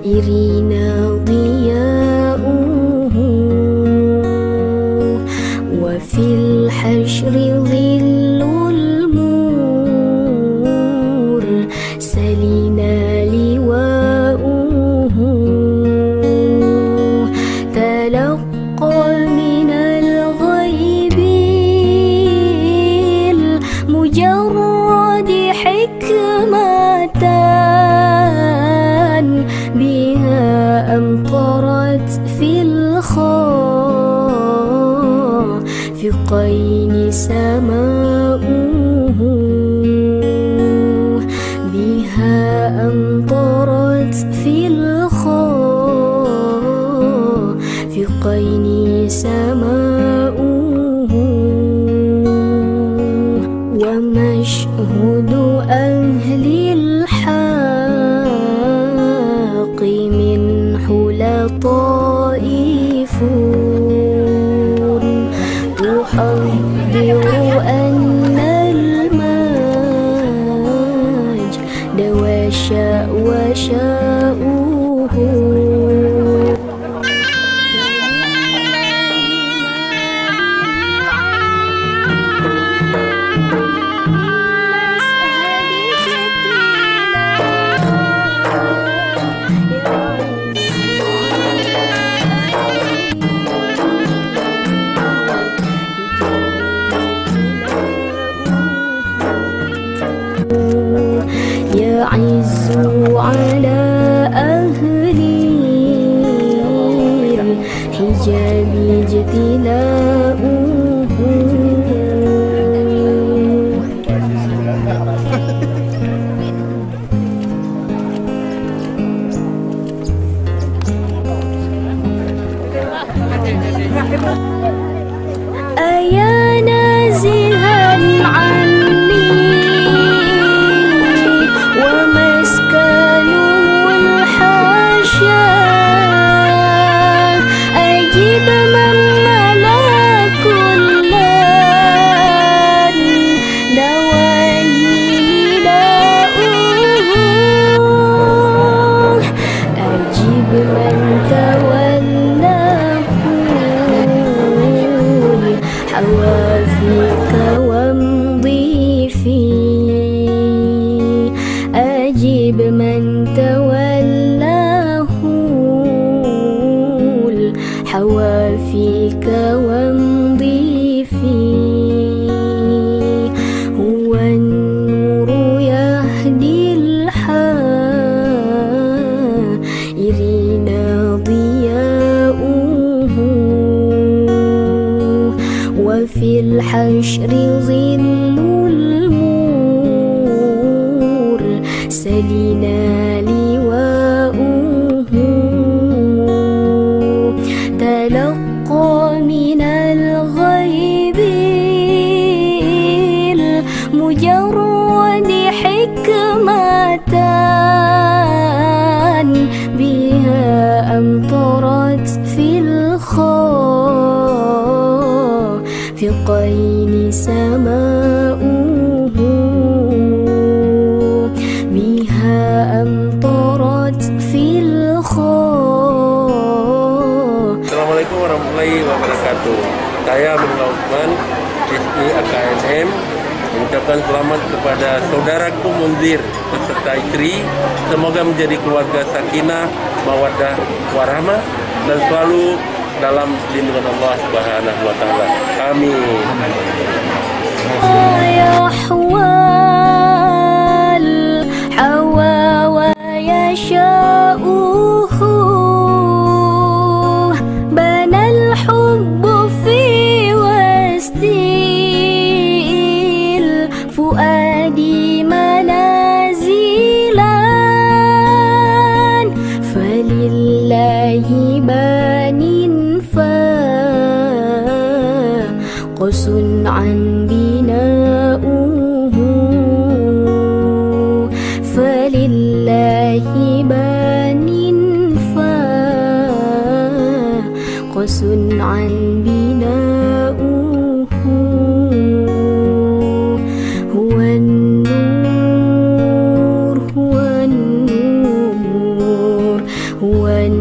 إرنا ضياؤه وفي الحشر ظل المرسلين لواؤه تلقى من الغيب المجرد حكمة بها أمطرت في الخافقين سماؤه بها أمطرت في الخافقين سماؤه ومشهد أهل الحق من حلى طائف تحضر أن المجد وشاؤه يعز على أهل الحجاب اجتلاؤه أيا نازها عني ومسكنه الحاشا أجب من ملك اللان دواه نداؤه أجب من تولاه الحوافيك وامضي فيه أجب من تولاه الحوافيك وامضي فيه هو النور يهدي الحائرين ضياؤه وفي الحشر ظل المرسلين لواؤه تلقى من الغيب المجرد حكمة بها أمطرت في الخافقين سماؤه بها أمطرت في Assalamualaikum warahmatullahi wabarakatuh. Saya Abdullah Utsman, SI AKNM, mengucapkan selamat kepada saudaraku Munzir beserta istri. Semoga menjadi keluarga sakinah, mawaddah, warahmah dan selalu dalam lindungan Allah Subhanahu wa taala. Amin. فؤادي منازلا فلله بان فاقص عن بناؤه فلله بان فاقص عن بناؤه هو النور هو النور هو